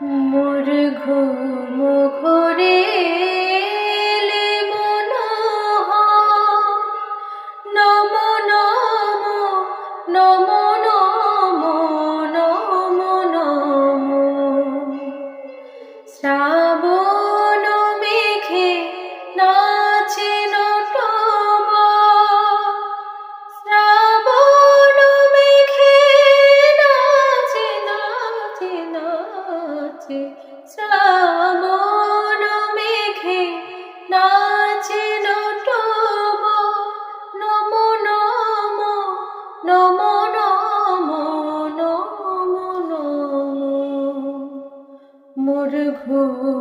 মোর ঘুম ঘোরেলে মন হয় নমো নমো নমো নমো নমো নমো। শ্রাবণ মেঘে নাচে নটবর, শ্রাবণ মেঘে নাচে নাচে নাচে, শ্রাবণ মেঘে নাচে নটবর। নমো নমো নমো নমো নমো নমো। মোর ঘুম